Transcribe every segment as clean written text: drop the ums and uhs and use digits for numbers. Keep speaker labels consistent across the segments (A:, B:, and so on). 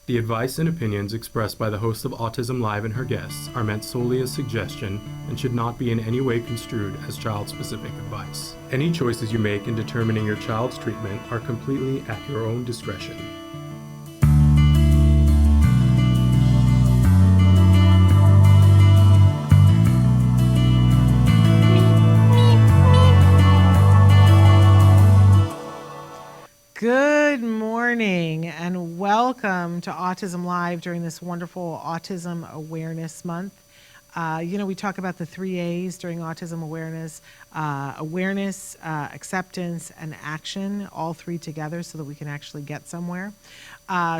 A: The advice and opinions expressed by the host of Autism Live and her guests are meant solely as suggestion and should not be in any way construed as child-specific advice. Any choices you make in determining your child's treatment are completely at your own discretion.
B: Good morning and welcome to Autism Live during this wonderful Autism Awareness Month. We talk about the 3 A's during Autism Awareness, acceptance, and action, all three together so that we can actually get somewhere.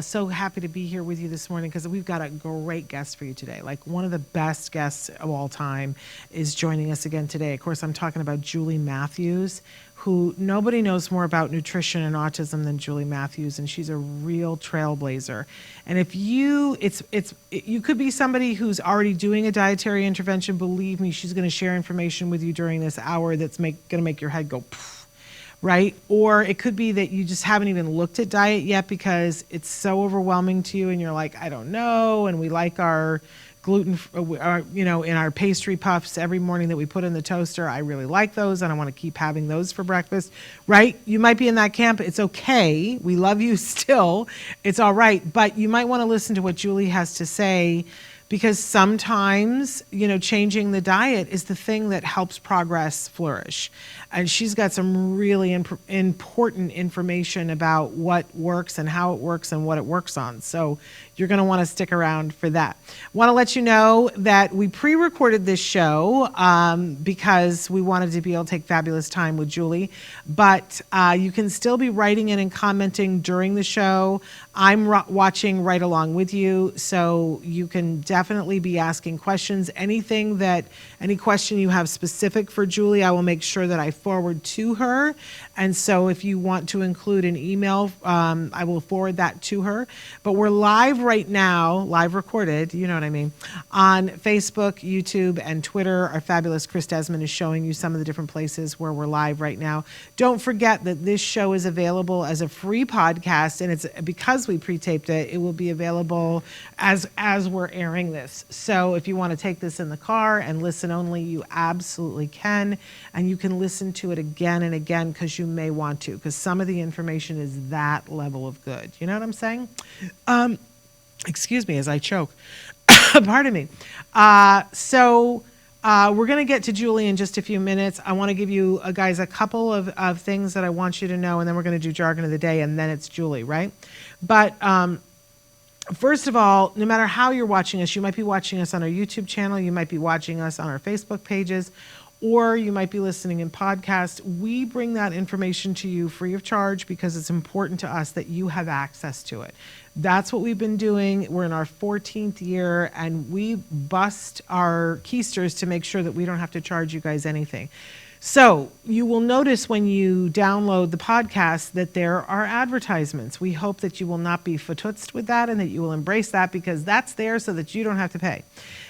B: So happy to be here with you this morning because we've got a great guest for you today. Like one of the best guests of all time is joining us again today. Of course, I'm talking about Julie Matthews, who nobody knows more about nutrition and autism than Julie Matthews, and she's a real trailblazer. And if you could be somebody who's already doing a dietary intervention, believe me, she's going to share information with you during this hour that's going to make your head go poof, right? Or it could be that you just haven't even looked at diet yet because it's so overwhelming to you and you're like, I don't know, and we like our gluten, in our pastry puffs every morning that we put in the toaster. I really like those and I want to keep having those for breakfast, right? You might be in that camp. It's okay. We love you still. It's all right. But you might want to listen to what Julie has to say because sometimes, changing the diet is the thing that helps progress flourish. And she's got some really important information about what works and how it works and what it works on. So you're going to want to stick around for that. Want to let you know that we pre-recorded this show because we wanted to be able to take fabulous time with Julie. But you can still be writing in and commenting during the show. I'm watching right along with you, so you can definitely be asking questions. Any question you have specific for Julie, I will make sure that I forward to her. And so if you want to include an email, I will forward that to her. But we're live right now, live recorded, you know what I mean, on Facebook, YouTube, and Twitter. Our fabulous Chris Desmond is showing you some of the different places where we're live right now. Don't forget that this show is available as a free podcast, and it's because we pre-taped it, it will be available as we're airing this. So if you want to take this in the car and listen only, you absolutely can. And you can listen to it again and again because you may want to, because some of the information is that level of good. You know what I'm saying? Excuse me as I choke. Pardon me. So we're going to get to Julie in just a few minutes. I want to give you guys a couple of things that I want you to know, and then we're going to do jargon of the day, and then it's Julie, right? But first of all, no matter how you're watching us, you might be watching us on our YouTube channel, you might be watching us on our Facebook pages, or you might be listening in podcast. We bring that information to you free of charge because it's important to us that you have access to it. That's what we've been doing. We're in our 14th year, and we bust our keisters to make sure that we don't have to charge you guys anything. So you will notice when you download the podcast that there are advertisements. We hope that you will not be fatutzed with that and that you will embrace that because that's there so that you don't have to pay.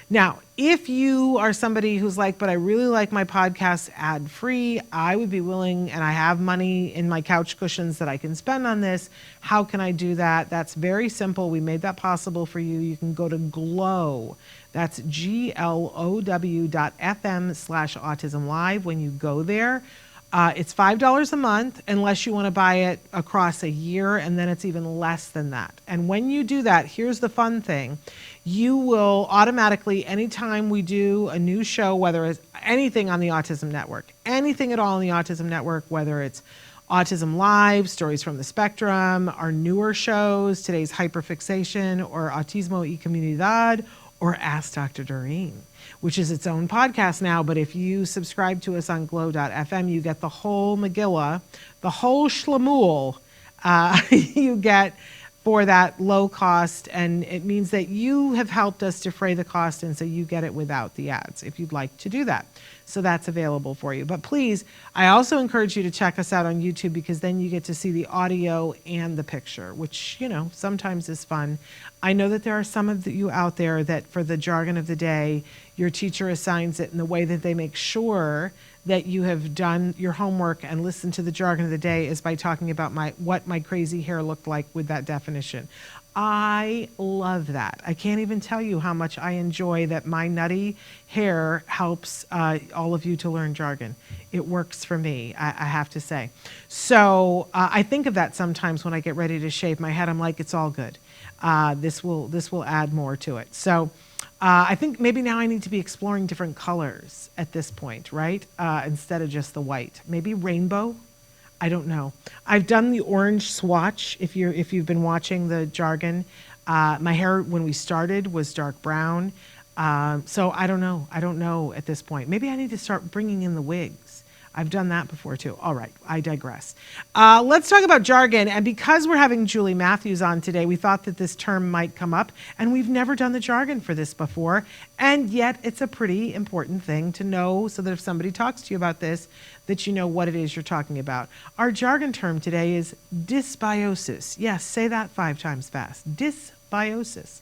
B: Now, if you are somebody who's like, but I really like my podcast ad-free, I would be willing, and I have money in my couch cushions that I can spend on this. How can I do that? That's very simple. We made that possible for you. You can go to Glow. That's glow.fm/autismlive. When you go there, it's $5 a month unless you want to buy it across a year, and then it's even less than that. And when you do that, here's the fun thing. You will automatically, anytime we do a new show, whether it's anything on the Autism Network, anything at all on the Autism Network, whether it's Autism Live, Stories from the Spectrum, our newer shows, today's Hyperfixation, or Autismo y Comunidad, or Ask Dr. Doreen, which is its own podcast now. But if you subscribe to us on glow.fm, you get the whole Megillah, the whole Shlemool you get for that low cost. And it means that you have helped us defray the cost, and so you get it without the ads if you'd like to do that. So that's available for you. But please, I also encourage you to check us out on YouTube because then you get to see the audio and the picture, which, sometimes is fun. I know that there are some of you out there that for the jargon of the day, your teacher assigns it in the way that they make sure that you have done your homework and listened to the jargon of the day is by talking about what my crazy hair looked like with that definition. I love that. I can't even tell you how much I enjoy that my nutty hair helps all of you to learn jargon. It works for me, I have to say. So I think of that sometimes when I get ready to shave my head. I'm like, it's all good. This will add more to it. So I think maybe now I need to be exploring different colors at this point, right? Instead of just the white. Maybe rainbow. I don't know. I've done the orange swatch. If you've been watching the jargon, my hair when we started was dark brown. So I don't know. I don't know at this point. Maybe I need to start bringing in the wigs. I've done that before too. All right, I digress. Let's talk about jargon. And because we're having Julie Matthews on today, we thought that this term might come up. And we've never done the jargon for this before. And yet it's a pretty important thing to know so that if somebody talks to you about this, that you know what it is you're talking about. Our jargon term today is dysbiosis. Yes, say that 5 times fast. Dysbiosis.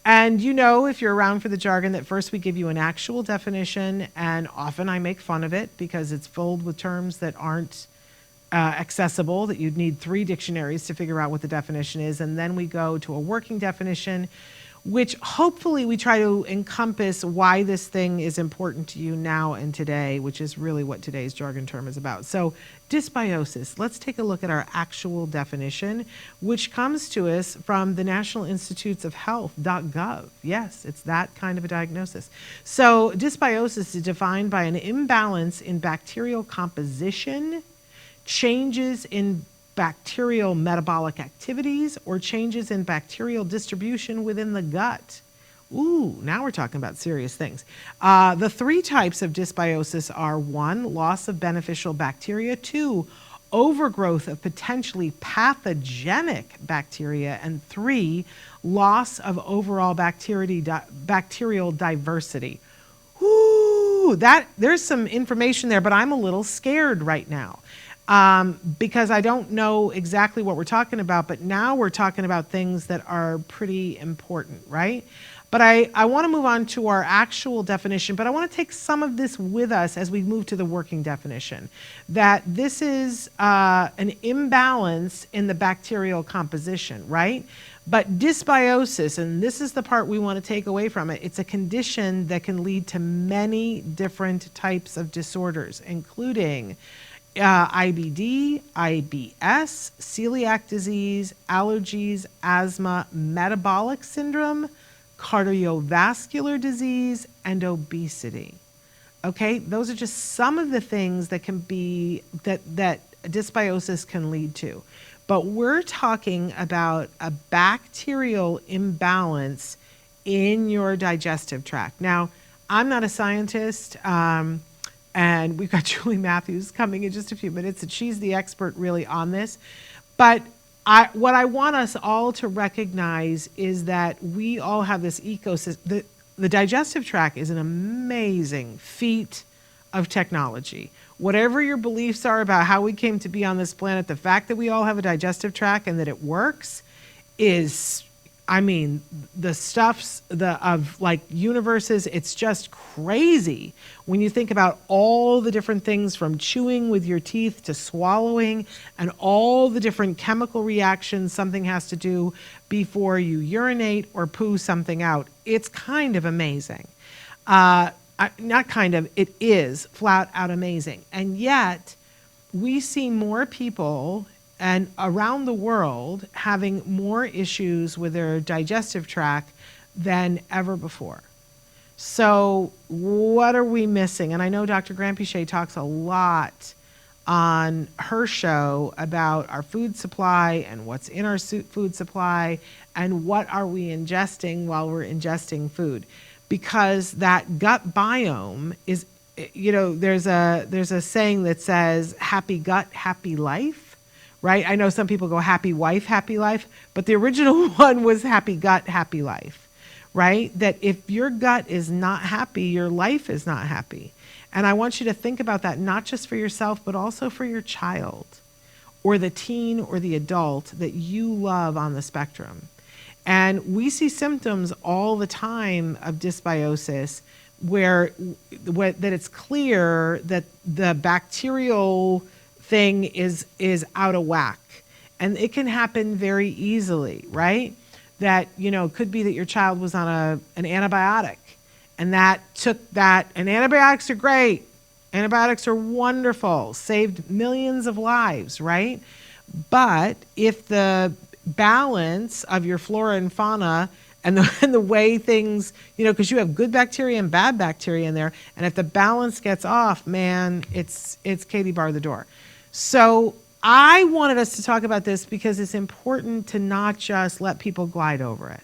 B: And you know, if you're around for the jargon, that first we give you an actual definition, and often I make fun of it because it's filled with terms that aren't accessible, that you'd need 3 dictionaries to figure out what the definition is. And then we go to a working definition, which hopefully we try to encompass why this thing is important to you now and today, which is really what today's jargon term is about. So dysbiosis, let's take a look at our actual definition, which comes to us from the National Institutes of Health.gov. Yes, it's that kind of a diagnosis. So dysbiosis is defined by an imbalance in bacterial composition, changes in bacterial metabolic activities, or changes in bacterial distribution within the gut. Ooh, now we're talking about serious things. The 3 types of dysbiosis are 1, loss of beneficial bacteria, 2, overgrowth of potentially pathogenic bacteria, and 3, loss of overall bacterial diversity. Ooh, there's some information there, but I'm a little scared right now. Because I don't know exactly what we're talking about, but now we're talking about things that are pretty important, right? But I want to move on to our actual definition, but I want to take some of this with us as we move to the working definition, that this is an imbalance in the bacterial composition, right? But dysbiosis, and this is the part we want to take away from it, it's a condition that can lead to many different types of disorders, including IBD, IBS, celiac disease, allergies, asthma, metabolic syndrome, cardiovascular disease, and obesity. Okay, those are just some of the things that can be that dysbiosis can lead to. But we're talking about a bacterial imbalance in your digestive tract. Now, I'm not a scientist. And we've got Julie Matthews coming in just a few minutes, and she's the expert really on this. But what I want us all to recognize is that we all have this ecosystem. The digestive tract is an amazing feat of technology. Whatever your beliefs are about how we came to be on this planet, the fact that we all have a digestive tract and that it works is, I mean, the stuffs of like universes, it's just crazy when you think about all the different things from chewing with your teeth to swallowing and all the different chemical reactions something has to do before you urinate or poo something out. It's kind of amazing. Not kind of, it is flat out amazing. And yet we see more people and around the world having more issues with their digestive tract than ever before. So what are we missing? And I know Dr. Granpeesheh talks a lot on her show about our food supply and what's in our food supply and what are we ingesting while we're ingesting food. Because that gut biome is, you know, there's a saying that says happy gut, happy life. Right? I know some people go happy wife, happy life, but the original one was happy gut, happy life, right? That if your gut is not happy, your life is not happy. And I want you to think about that, not just for yourself, but also for your child or the teen or the adult that you love on the spectrum. And we see symptoms all the time of dysbiosis that it's clear that the bacterial thing is out of whack. And it can happen very easily, right? That, it could be that your child was on an antibiotic, and and antibiotics are great. Antibiotics are wonderful, saved millions of lives, right? But if the balance of your flora and fauna and the way things, because you have good bacteria and bad bacteria in there, and if the balance gets off, man, it's Katie bar the door. So I wanted us to talk about this because it's important to not just let people glide over it.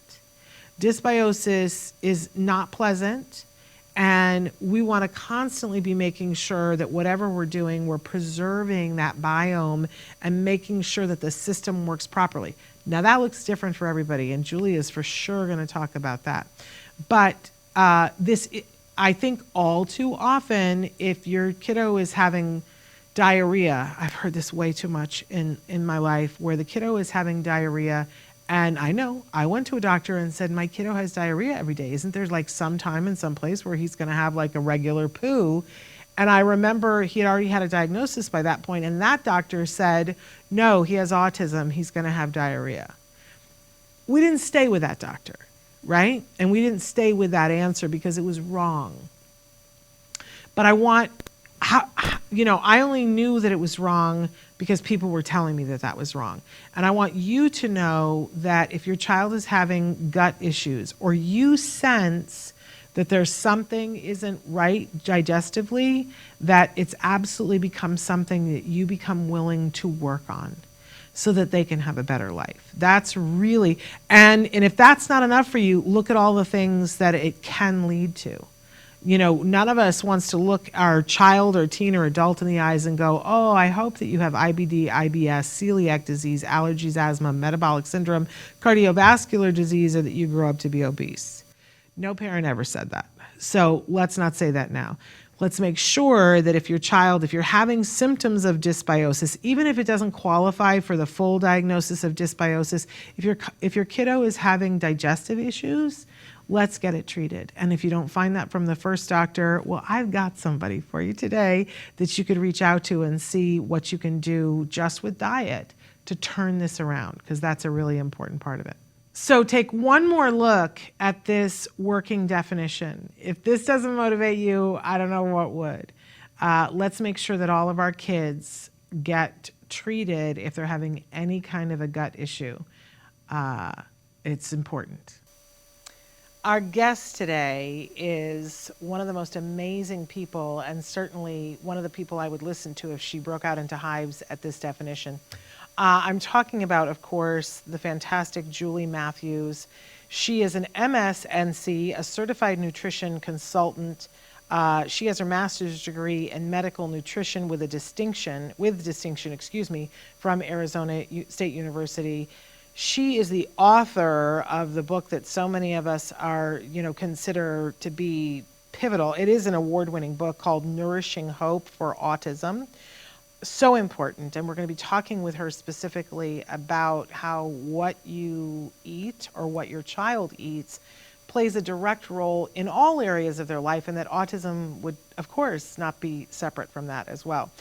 B: Dysbiosis is not pleasant, and we want to constantly be making sure that whatever we're doing, we're preserving that biome and making sure that the system works properly. Now, that looks different for everybody, and Julie is for sure going to talk about that. But I think all too often, if your kiddo is having diarrhea, I've heard this way too much in my life, where the kiddo is having diarrhea. And I know, I went to a doctor and said, my kiddo has diarrhea every day. Isn't there like some time in some place where he's going to have like a regular poo? And I remember he had already had a diagnosis by that point, and that doctor said, no, he has autism. He's going to have diarrhea. We didn't stay with that doctor, right? And we didn't stay with that answer because it was wrong. But I only knew that it was wrong because people were telling me that that was wrong. And I want you to know that if your child is having gut issues, or you sense that there's something isn't right digestively, that it's absolutely become something that you become willing to work on so that they can have a better life. That's really, and if that's not enough for you, look at all the things that it can lead to. None of us wants to look our child or teen or adult in the eyes and go, oh, I hope that you have IBD, IBS, celiac disease, allergies, asthma, metabolic syndrome, cardiovascular disease, or that you grew up to be obese. No parent ever said that. So let's not say that now. Let's make sure that if you're having symptoms of dysbiosis, even if it doesn't qualify for the full diagnosis of dysbiosis, if your kiddo is having digestive issues, let's get it treated. And if you don't find that from the first doctor, well, I've got somebody for you today that you could reach out to and see what you can do just with diet to turn this around, because that's a really important part of it. So take one more look at this working definition. If this doesn't motivate you, I don't know what would. Let's make sure that all of our kids get treated if they're having any kind of a gut issue. It's important. Our guest today is one of the most amazing people, and certainly one of the people I would listen to if she broke out into hives at this definition. I'm talking about, of course, the fantastic Julie Matthews. She is an MSNC, a certified nutrition consultant. She has her master's degree in medical nutrition with distinction, from Arizona State University. She is the author of the book that so many of us are, consider to be pivotal. It is an award-winning book called Nourishing Hope for Autism. So important. And we're going to be talking with her specifically about how what you eat or what your child eats plays a direct role in all areas of their life, and that autism would, of course, not be separate from that as well.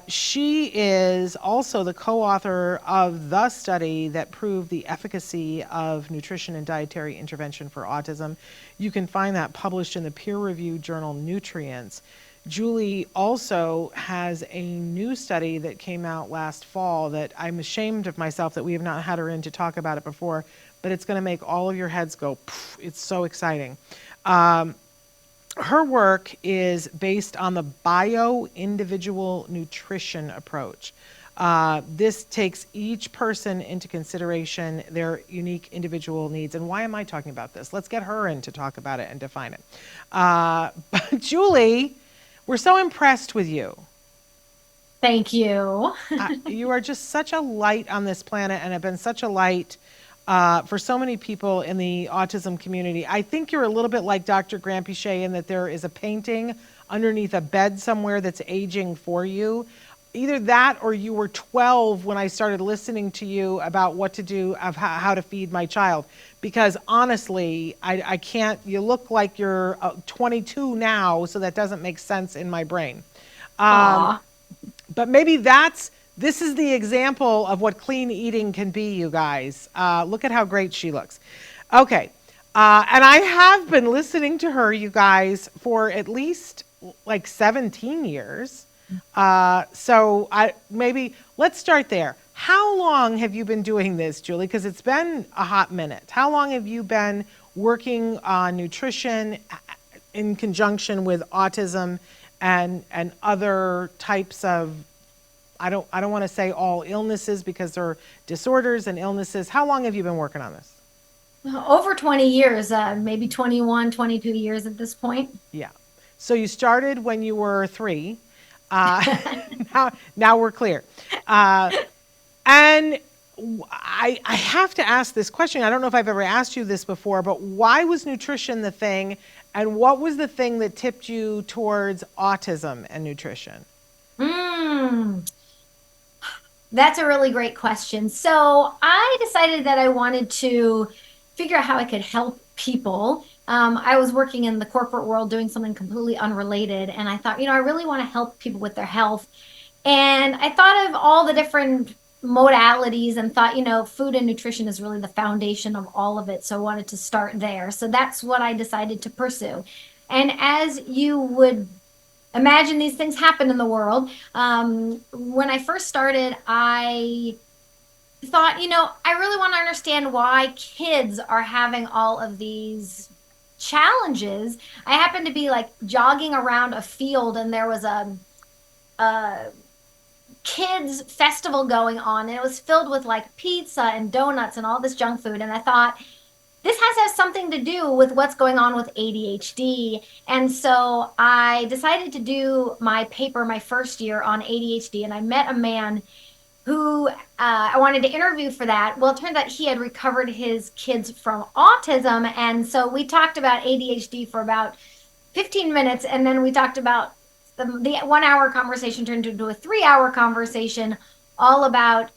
B: She is also the co-author of the study that proved the efficacy of nutrition and dietary intervention for autism. You can find that published in the peer-reviewed journal Nutrients. Julie also has a new study that came out last fall that I'm ashamed of myself that we have not had her in to talk about it before, but it's going to make all of your heads go, poof. It's so exciting. Her work is based on the bio-individual nutrition approach. This takes each person into consideration, their unique individual needs. And why am I talking about this? Let's get her in to talk about it and define it. But Julie, we're so impressed with you.
C: Thank you.
B: You are just such a light on this planet, and have been such a light for so many people in the autism community. I think you're a little bit like Dr. Grampiche in that there is a painting underneath a bed somewhere that's aging for you. either that or you were 12 when I started listening to you about what to do, of how to feed my child. Because honestly, I can't, you look like you're 22 now, so that doesn't make sense in my brain.
C: Aw.
B: But maybe this is the example of what clean eating can be, you guys. Look at how great she looks. Okay. And I have been listening to her, you guys, for at least like 17 years. So maybe let's start there. How long have you been doing this, Julie? Because it's been a hot minute. How long have you been working on nutrition in conjunction with autism and other types of, I don't want to say all illnesses because there are disorders and illnesses. How long have you been working on this?
C: Over 20 years, maybe 21, 22 years at this point.
B: Yeah. So you started when you were 3. Now we're clear. And I have to ask this question. I don't know if I've ever asked you this before, but why was nutrition the thing? And what was the thing that tipped you towards autism and nutrition?
C: That's a really great question. So I decided that I wanted to figure out how I could help people. I was working in the corporate world doing something completely unrelated. And I thought, I really want to help people with their health. And I thought of all the different modalities and thought, food and nutrition is really the foundation of all of it. So I wanted to start there. So that's what I decided to pursue. And as you would imagine, these things happen in the world. When I first started, I thought, I really want to understand why kids are having all of these challenges. I happened to be like jogging around a field and there was a kids festival going on, and it was filled with like pizza and donuts and all this junk food. And I thought, this has to have something to do with what's going on with ADHD. And so I decided to do my paper my first year on ADHD, and I met a man who I wanted to interview for that. Well, it turns out he had recovered his kids from autism. And so we talked about ADHD for about 15 minutes, and then we talked about the 1 hour conversation turned into a 3 hour conversation all about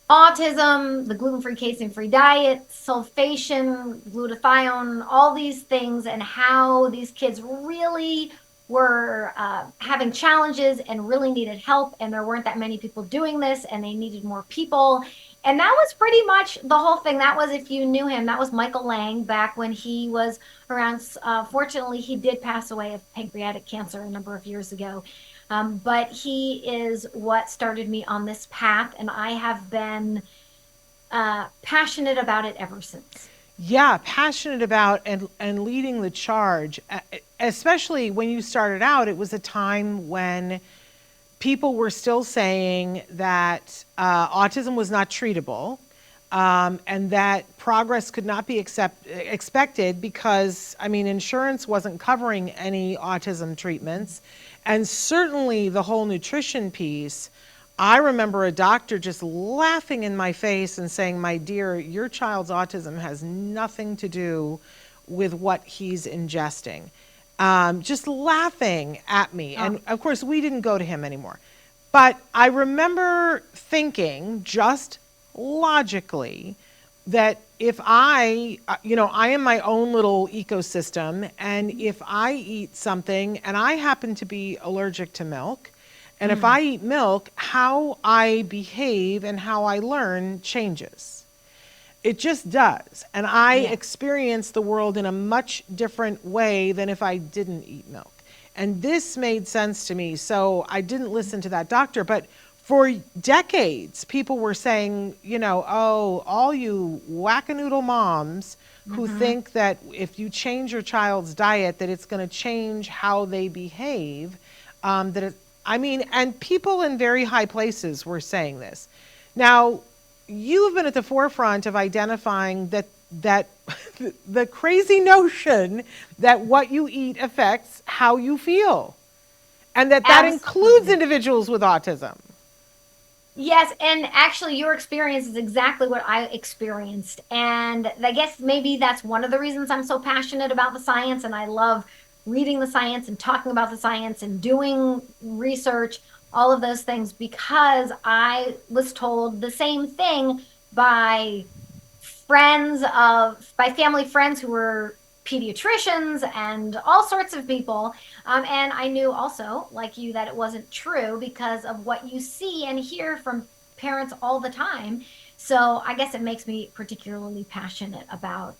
C: autism, the gluten-free, casein-free diet, sulfation, glutathione, all these things, and how these kids really were having challenges and really needed help, and there weren't that many people doing this, and they needed more people. And that was pretty much the whole thing. That was, if you knew him, that was Michael Lang back when he was around. Fortunately, he did pass away of pancreatic cancer a number of years ago. But he is what started me on this path, and I have been passionate about it ever since.
B: Yeah, passionate about and leading the charge. Especially when you started out, it was a time when people were still saying that autism was not treatable, and that progress could not be expected because, insurance wasn't covering any autism treatments. And certainly the whole nutrition piece, I remember a doctor just laughing in my face and saying, "My dear, your child's autism has nothing to do with what he's ingesting." Just laughing at me. Oh. And of course, we didn't go to him anymore. But I remember thinking, just logically, that if I am my own little ecosystem, and if I eat something and I happen to be allergic to milk, and if I eat milk, how I behave and how I learn changes. It just does. And I experience the world in a much different way than if I didn't eat milk. And this made sense to me. So I didn't listen to that doctor. But for decades, people were saying, oh, all you whack-a-noodle moms who think that if you change your child's diet, that it's going to change how they behave. And people in very high places were saying this. Now, you've been at the forefront of identifying that the crazy notion that what you eat affects how you feel, and that includes individuals with autism.
C: Yes, and actually your experience is exactly what I experienced. And I guess maybe that's one of the reasons I'm so passionate about the science, and I love reading the science and talking about the science and doing research all of those things, because I was told the same thing by by family friends who were pediatricians and all sorts of people. And I knew also, like you, that it wasn't true because of what you see and hear from parents all the time. So I guess it makes me particularly passionate about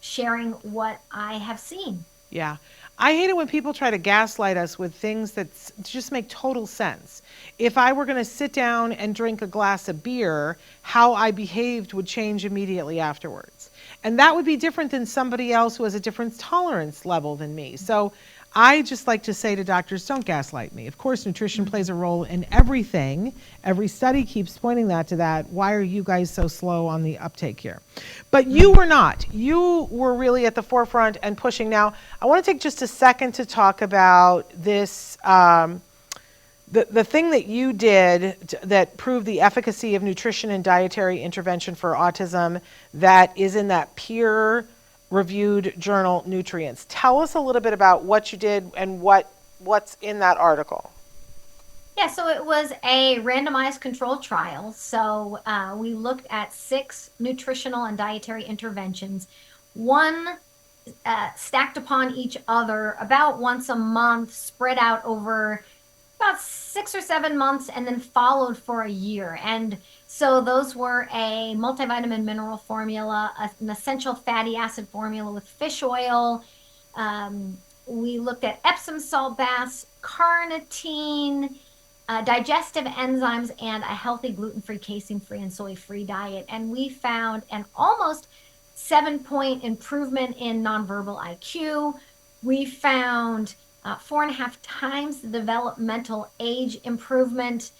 C: sharing what I have seen.
B: Yeah. I hate it when people try to gaslight us with things that just make total sense. If I were going to sit down and drink a glass of beer, how I behaved would change immediately afterwards. And that would be different than somebody else who has a different tolerance level than me. So I just like to say to doctors, don't gaslight me. Of course, nutrition plays a role in everything. Every study keeps pointing to that. Why are you guys so slow on the uptake here? But you were not. You were really at the forefront and pushing. Now, I want to take just a second to talk about this, the thing that you did that proved the efficacy of nutrition and dietary intervention for autism that is in that peer-reviewed journal, Nutrients. Tell us a little bit about what you did and what's in that article.
C: Yeah, so it was a randomized controlled trial. So we looked at 6 nutritional and dietary interventions, one stacked upon each other about once a month, spread out over about 6 or 7 months, and then followed for a year. And so those were a multivitamin mineral formula, an essential fatty acid formula with fish oil. We looked at Epsom salt baths, carnitine, digestive enzymes, and a healthy gluten-free, casein-free, and soy-free diet. And we found an almost 7-point improvement in nonverbal IQ. We found 4.5 times the developmental age improvement.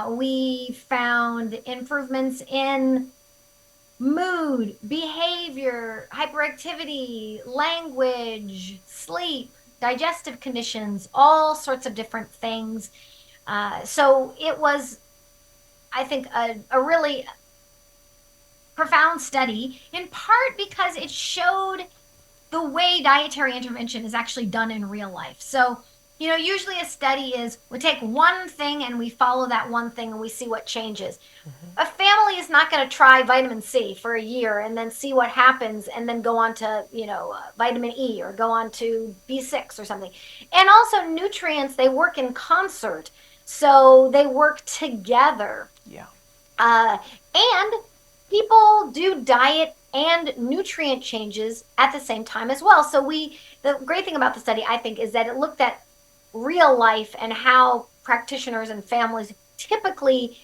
C: We found improvements in mood, behavior, hyperactivity, language, sleep, digestive conditions, all sorts of different things. So it was, I think, a really profound study, in part because it showed the way dietary intervention is actually done in real life. So, usually a study is we take one thing and we follow that one thing and we see what changes. A family is not going to try vitamin C for a year and then see what happens and then go on to, vitamin E or go on to B6 or something. And also nutrients, they work in concert. So they work together.
B: Yeah.
C: And people do diet and nutrient changes at the same time as well. So the great thing about the study, I think, is that it looked at real life and how practitioners and families typically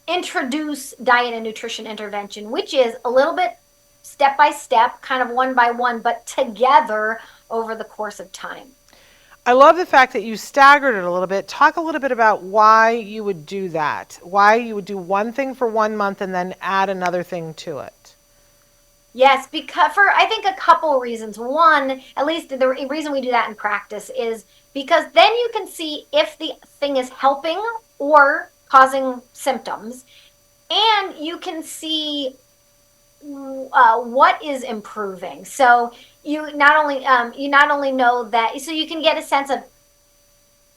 C: introduce diet and nutrition intervention, which is a little bit step by step, kind of one by one, but together over the course of time.
B: I love the fact that you staggered it a little bit. Talk a little bit about why you would do that, why you would do one thing for 1 month and then add another thing to it.
C: Yes, because for, I think, a couple reasons. One, at least the reason we do that in practice is because then you can see if the thing is helping or causing symptoms, and you can see what is improving. So you not only know that, so you can get a sense of,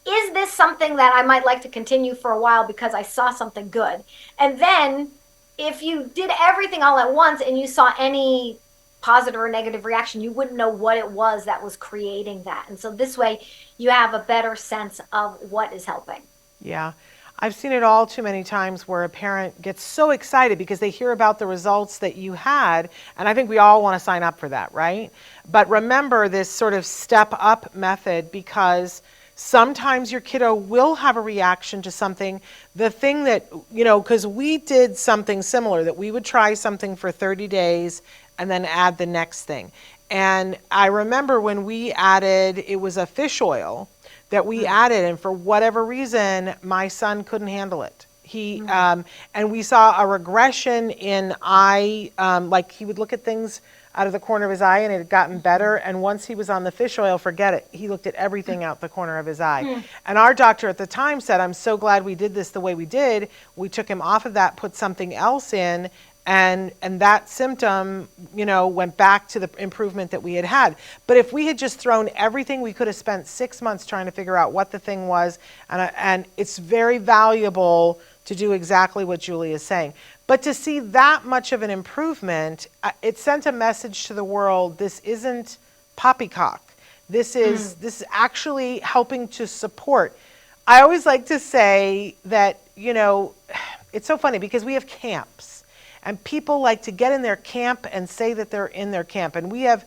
C: is this something that I might like to continue for a while because I saw something good? And then if you did everything all at once and you saw any positive or negative reaction, you wouldn't know what it was that was creating that. And so this way you have a better sense of what is helping.
B: Yeah. I've seen it all too many times where a parent gets so excited because they hear about the results that you had, and I think we all want to sign up for that, right? But remember this sort of step up method, because sometimes your kiddo will have a reaction to something. The thing that, because we did something similar, that we would try something for 30 days and then add the next thing. And I remember when we added, it was a fish oil that we added, and for whatever reason, my son couldn't handle it. He and we saw a regression in eye, like he would look at things out of the corner of his eye, and it had gotten better. And once he was on the fish oil, forget it. He looked at everything out the corner of his eye. And our doctor at the time said, "I'm so glad we did this the way we did. We took him off of that, put something else in, And that symptom, went back to the improvement that we had had. But if we had just thrown everything, we could have spent 6 months trying to figure out what the thing was. And it's very valuable to do exactly what Julie is saying. But to see that much of an improvement, it sent a message to the world. This isn't poppycock. This is actually helping to support. I always like to say that, it's so funny because we have camps and people like to get in their camp and say that they're in their camp. And we have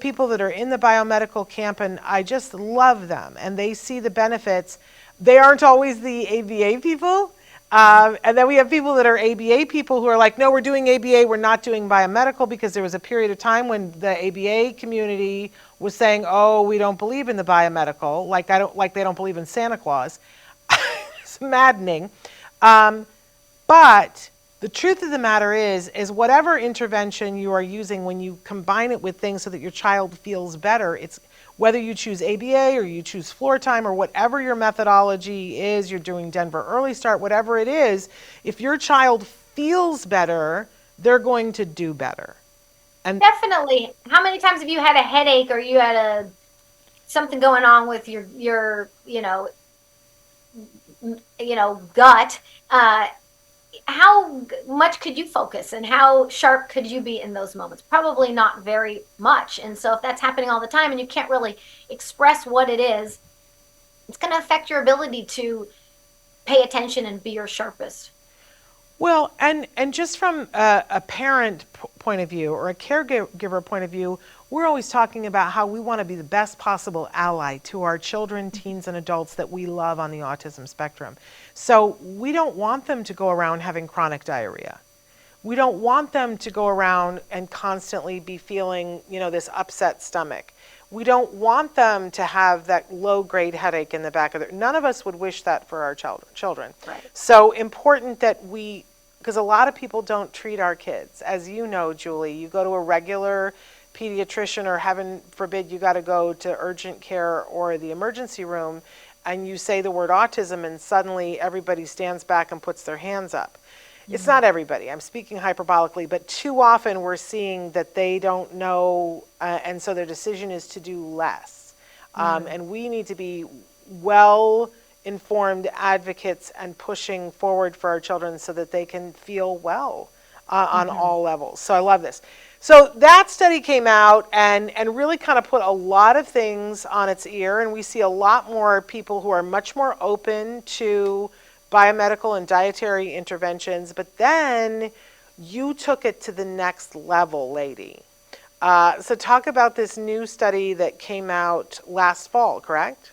B: people that are in the biomedical camp, and I just love them and they see the benefits. They aren't always the ABA people. And then we have people that are ABA people who are like, no, we're doing ABA, we're not doing biomedical, because there was a period of time when the ABA community was saying, oh, we don't believe in the biomedical, like they don't believe in Santa Claus. It's maddening. But the truth of the matter is whatever intervention you are using, when you combine it with things so that your child feels better, it's whether you choose ABA or you choose floor time or whatever your methodology is, you're doing Denver Early Start, whatever it is, if your child feels better, they're going to do better. And
C: definitely. How many times have you had a headache or you had something going on with your gut? How much could you focus and how sharp could you be in those moments? Probably not very much. And so if that's happening all the time and you can't really express what it is, it's going to affect your ability to pay attention and be your sharpest.
B: Well, and just from a parent point of view or a caregiver point of view, we're always talking about how we want to be the best possible ally to our children, teens, and adults that we love on the autism spectrum. So we don't want them to go around having chronic diarrhea. We don't want them to go around and constantly be feeling, this upset stomach. We don't want them to have that low-grade headache in the back of their... None of us would wish that for our children.
C: Right.
B: So important that because a lot of people don't treat our kids. As you know, Julie, you go to a regular pediatrician, or heaven forbid you got to go to urgent care or the emergency room, and you say the word autism and suddenly everybody stands back and puts their hands up. Mm-hmm. It's not everybody, I'm speaking hyperbolically, but too often we're seeing that they don't know, and so their decision is to do less. Mm-hmm. And we need to be well-informed advocates and pushing forward for our children so that they can feel well on all levels. So I love this. So that study came out and really kind of put a lot of things on its ear, and we see a lot more people who are much more open to biomedical and dietary interventions. But then you took it to the next level, lady. So talk about this new study that came out last fall, correct?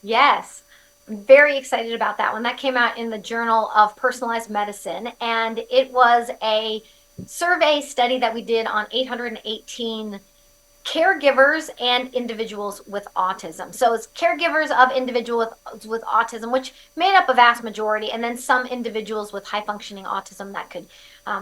C: Yes. I'm very excited about that one. That came out in the Journal of Personalized Medicine, and it was a survey study that we did on 818 caregivers and individuals with autism. So it's caregivers of individuals with autism, which made up a vast majority, and then some individuals with high functioning autism that could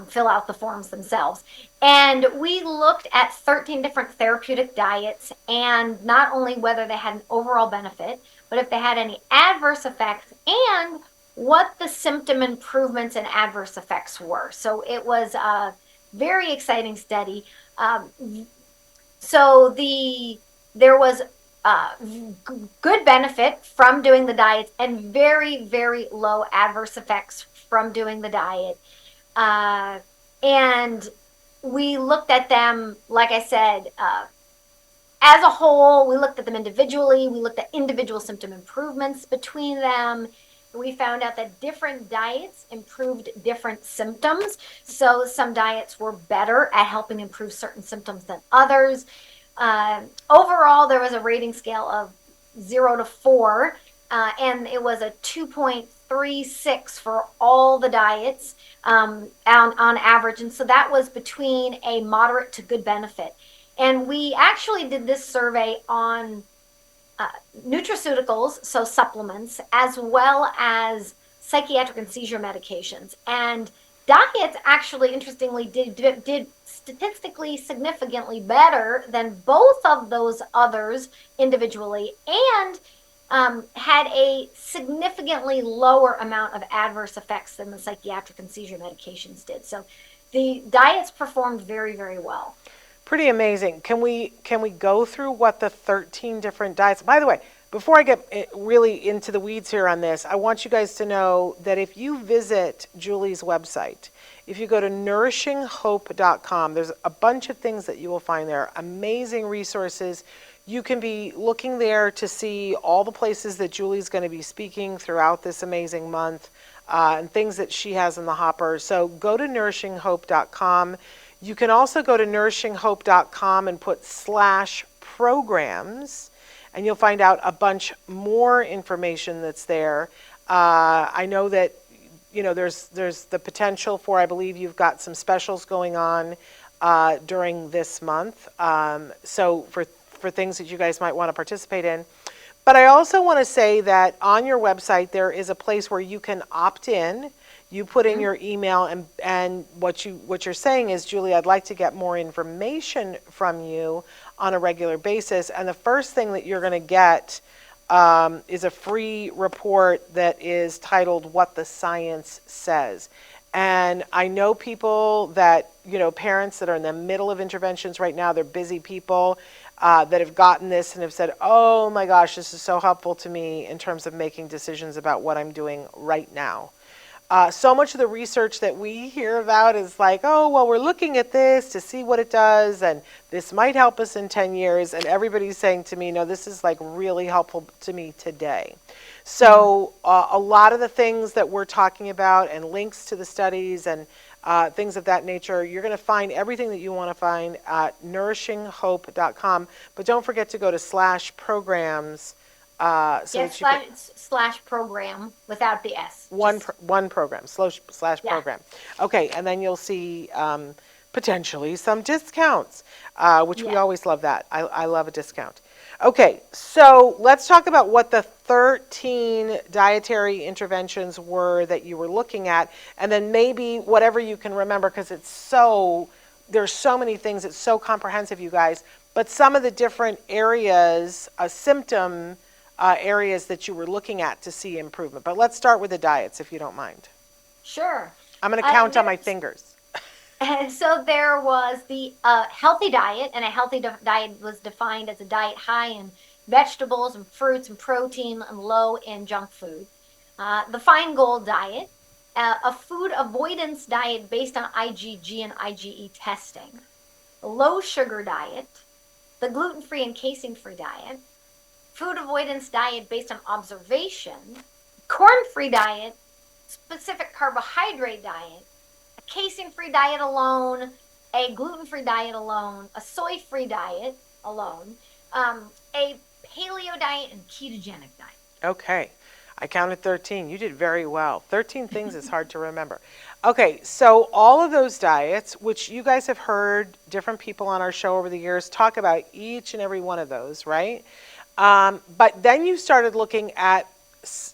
C: fill out the forms themselves. And we looked at 13 different therapeutic diets, and not only whether they had an overall benefit, but if they had any adverse effects and what the symptom improvements and adverse effects were. So it was a very exciting study. So there was good benefit from doing the diets and very, very low adverse effects from doing the diet. And we looked at them, like I said, as a whole. We looked at them individually. We looked at individual symptom improvements between them. We found out that different diets improved different symptoms. So some diets were better at helping improve certain symptoms than others. Overall, there was a rating scale of 0 to 4, and it was a 2.36 for all the diets on average. And so that was between a moderate to good benefit. And we actually did this survey on nutraceuticals, so supplements, as well as psychiatric and seizure medications. And diets actually, interestingly, did statistically significantly better than both of those others individually, and had a significantly lower amount of adverse effects than the psychiatric and seizure medications did. So the diets performed very, very well.
D: Pretty amazing. Can we go through what the 13 different diets? By the way, before I get really into the weeds here on this, I want you guys to know that if you visit Julie's website, if you go to nourishinghope.com, there's a bunch of things that you will find there, amazing resources. You can be looking there to see all the places that Julie's going to be speaking throughout this amazing month, and things that she has in the hopper. So go to nourishinghope.com. You can also go to nourishinghope.com and put /programs, and you'll find out a bunch more information that's there. I know that there's the potential for, I believe you've got some specials going on during this month. So for things that you guys might want to participate in. But I also want to say that on your website there is a place where you can opt in. You put in your email, and what you're saying is, Julie, I'd like to get more information from you on a regular basis. And the first thing that you're going to get is a free report that is titled "What the Science Says." And I know people that, parents that are in the middle of interventions right now, they're busy people that have gotten this and have said, oh my gosh, this is so helpful to me in terms of making decisions about what I'm doing right now. So much of the research that we hear about is like, oh, well, we're looking at this to see what it does, and this might help us in 10 years. And everybody's saying to me, no, this is like really helpful to me today. So a lot of the things that we're talking about and links to the studies and things of that nature, you're going to find everything that you want to find at nourishinghope.com. But don't forget to go to /programs.
C: /program without the S.
D: One program, /program. Okay, and then you'll see potentially some discounts, which we always love that. I love a discount. Okay, so let's talk about what the 13 dietary interventions were that you were looking at, and then maybe whatever you can remember, because there's so many things, it's so comprehensive, you guys, but some of the different areas, symptom areas that you were looking at to see improvement. But let's start with the diets, if you don't mind.
C: Sure.
D: I'm going to count on my fingers.
C: So there was the healthy diet, and a healthy diet was defined as a diet high in vegetables and fruits and protein and low in junk food. The Fine Gold diet, a food avoidance diet based on IgG and IgE testing. The low sugar diet, the gluten-free and casein-free diet, food avoidance diet based on observation, corn-free diet, specific carbohydrate diet, a casein-free diet alone, a gluten-free diet alone, a soy-free diet alone, a paleo diet, and ketogenic diet.
D: Okay. I counted 13. You did very well. 13 things is hard to remember. Okay, so all of those diets, which you guys have heard different people on our show over the years talk about each and every one of those, right? But then you started looking at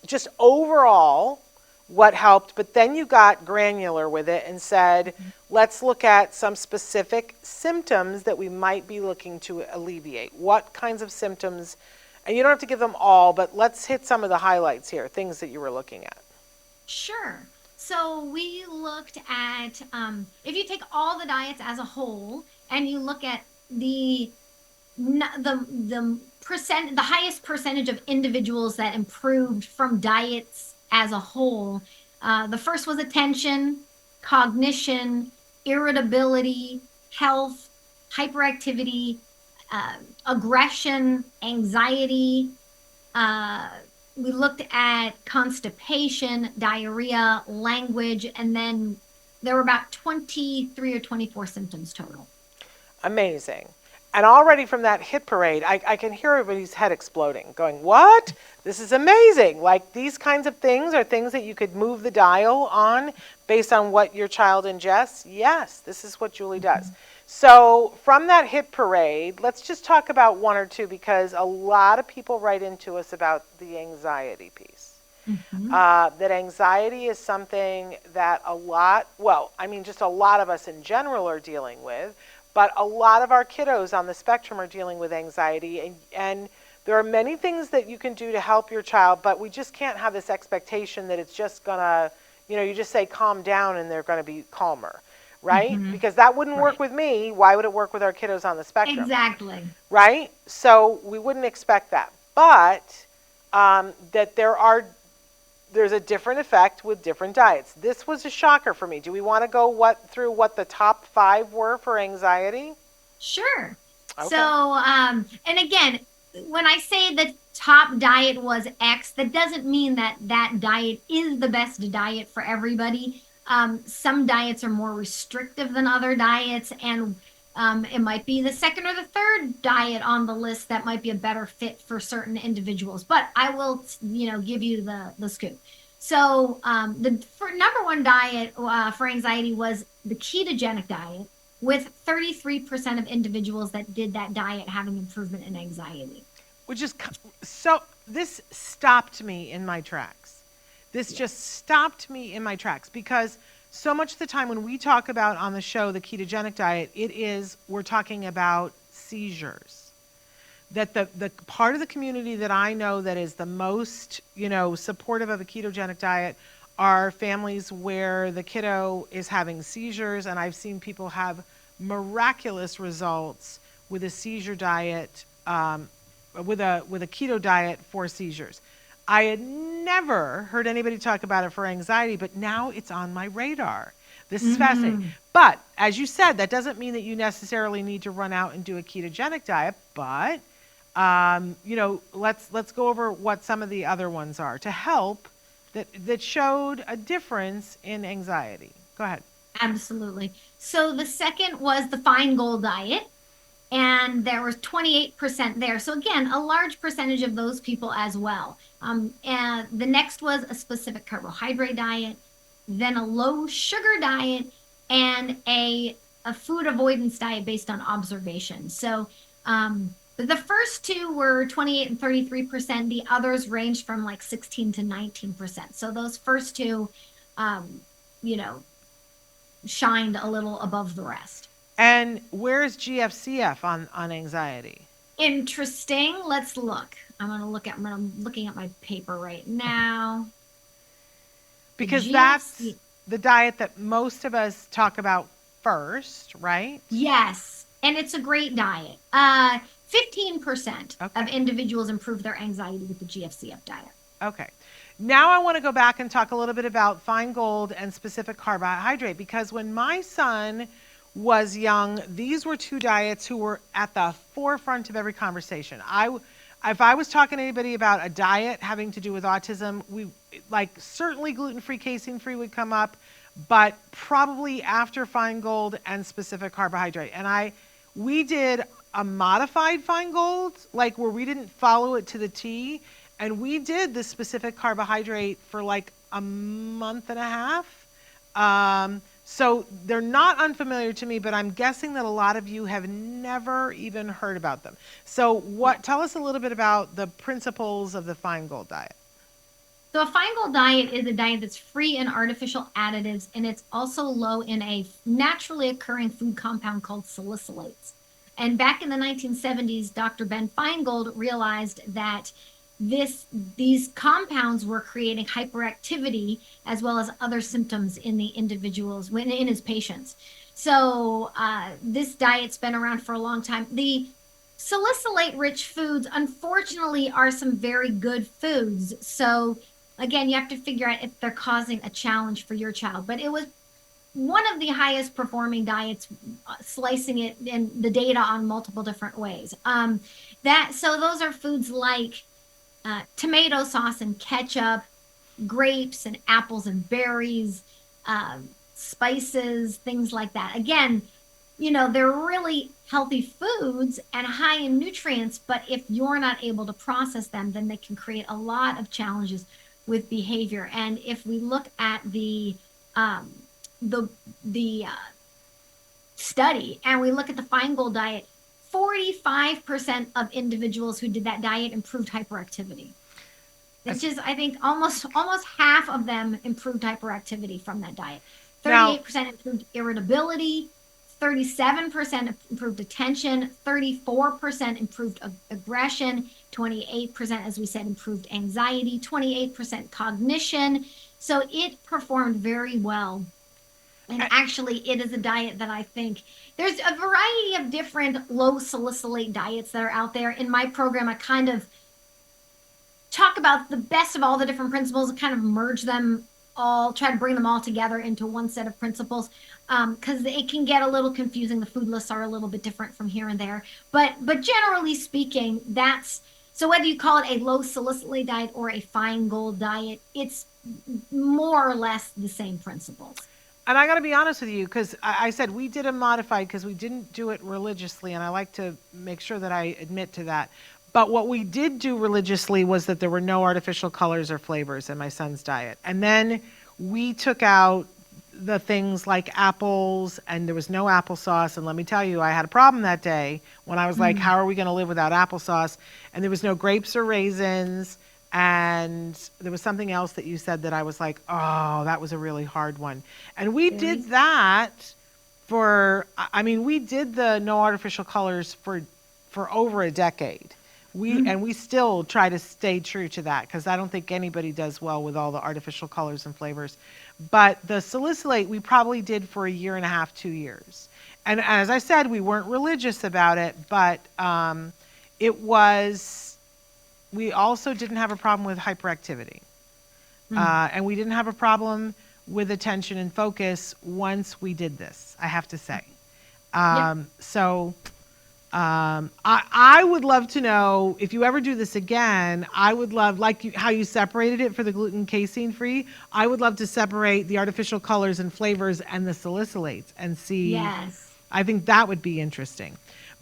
D: just overall what helped, but then you got granular with it and said, let's look at some specific symptoms that we might be looking to alleviate. What kinds of symptoms, and you don't have to give them all, but let's hit some of the highlights here, things that you were looking at.
E: Sure. So we looked at, if you take all the diets as a whole and you look at the highest percentage of individuals that improved from diets as a whole, the first was attention, cognition, irritability, health, hyperactivity, aggression, anxiety. We looked at constipation, diarrhea, language, and then there were about 23 or 24 symptoms total.
D: Amazing. And already from that hit parade, I can hear everybody's head exploding, going, what? This is amazing. Like, these kinds of things are things that you could move the dial on based on what your child ingests. Yes, this is what Julie does. So from that hit parade, let's just talk about one or two, because a lot of people write into us about the anxiety piece. That anxiety is something that just a lot of us in general are dealing with. But a lot of our kiddos on the spectrum are dealing with anxiety, and there are many things that you can do to help your child, but we just can't have this expectation that it's just gonna, you just say calm down and they're gonna be calmer, right? Because that wouldn't work with me. Why would it work with our kiddos on the spectrum?
E: Exactly.
D: Right? So we wouldn't expect that. But that there's a different effect with different diets. This was a shocker for me. Do we want to go through what the top 5 were for anxiety?
E: Sure.
D: Okay.
E: So, and again, when I say the top diet was X, that doesn't mean that that diet is the best diet for everybody. Some diets are more restrictive than other diets, and it might be the second or the third diet on the list that might be a better fit for certain individuals. But I will, give you the scoop. So the number one diet for anxiety was the ketogenic diet, with 33% of individuals that did that diet having improvement in anxiety.
D: Which is so, this stopped me in my tracks. This just stopped me in my tracks, because so much of the time when we talk about on the show the ketogenic diet, we're talking about seizures. That the part of the community that I know that is the most, supportive of a ketogenic diet are families where the kiddo is having seizures, and I've seen people have miraculous results with a seizure diet, with a keto diet for seizures. I had never heard anybody talk about it for anxiety, but now it's on my radar. This is fascinating. But as you said, that doesn't mean that you necessarily need to run out and do a ketogenic diet, but let's go over what some of the other ones are to help that showed a difference in anxiety. Go ahead.
E: Absolutely. So the second was the Feingold diet, and there was 28% there. So again, a large percentage of those people as well. And the next was a specific carbohydrate diet, then a low sugar diet, and a food avoidance diet based on observation. So the first two were 28 and 33%. The others ranged from like 16 to 19%. So those first two, shined a little above the rest.
D: And where is GFCF on anxiety?
E: Interesting. Let's look. I'm looking at my paper right now.
D: Because that's the diet that most of us talk about first, right?
E: Yes. And it's a great diet. 15% of individuals improve their anxiety with the GFCF diet.
D: Okay. Now I want to go back and talk a little bit about Feingold and specific carbohydrate, because when my son was young, these were two diets who were at the forefront of every conversation. If I was talking to anybody about a diet having to do with autism, certainly gluten-free, casein-free would come up, but probably after Feingold and specific carbohydrate. And we did a modified Feingold, where we didn't follow it to the T, and we did the specific carbohydrate for a month and a half. So they're not unfamiliar to me, but I'm guessing that a lot of you have never even heard about them. So tell us a little bit about the principles of the Feingold diet.
E: So a Feingold diet is a diet that's free in artificial additives, and it's also low in a naturally occurring food compound called salicylates. And back in the 1970s, Dr. Ben Feingold realized that these compounds were creating hyperactivity as well as other symptoms in the individuals, in his patients. So this diet's been around for a long time. The salicylate-rich foods, unfortunately, are some very good foods. So again, you have to figure out if they're causing a challenge for your child. But it was one of the highest performing diets, slicing it in the data on multiple different ways. So those are foods like tomato sauce and ketchup, grapes and apples and berries, spices, things like that. Again, they're really healthy foods and high in nutrients, but if you're not able to process them, then they can create a lot of challenges with behavior. And if we look at the study and we look at the Feingold diet, 45% of individuals who did that diet improved hyperactivity. It's just, I think almost half of them improved hyperactivity from that diet. 38% improved irritability, 37% improved attention, 34% improved aggression, 28%, as we said, improved anxiety, 28% cognition. So it performed very well And actually, it is a diet that I think there's a variety of different low salicylate diets that are out there. In my program, I kind of talk about the best of all the different principles and kind of merge them all, try to bring them all together into one set of principles, because it can get a little confusing. The food lists are a little bit different from here and there, but generally speaking, that's so whether you call it a low salicylate diet or a Feingold diet, it's more or less the same principles.
D: And I got to be honest with you, because I said we did a modified because we didn't do it religiously, and I like to make sure that I admit to that. But what we did do religiously was that there were no artificial colors or flavors in my son's diet. And then we took out the things like apples, and there was no applesauce. And let me tell you, I had a problem that day when I was like, how are we going to live without applesauce? And there was no grapes or raisins. And there was something else that you said that I was like, oh, that was a really hard one. And we did that we did the no artificial colors for over a decade. And we still try to stay true to that, because I don't think anybody does well with all the artificial colors and flavors. But the salicylate, we probably did for a year and a half, 2 years. And as I said, we weren't religious about it, but we also didn't have a problem with hyperactivity. And we didn't have a problem with attention and focus once we did this, I have to say. I would love to know, if you ever do this again, I would love, how you separated it for the gluten casein free, I would love to separate the artificial colors and flavors and the salicylates and see.
E: Yes.
D: I think that would be interesting.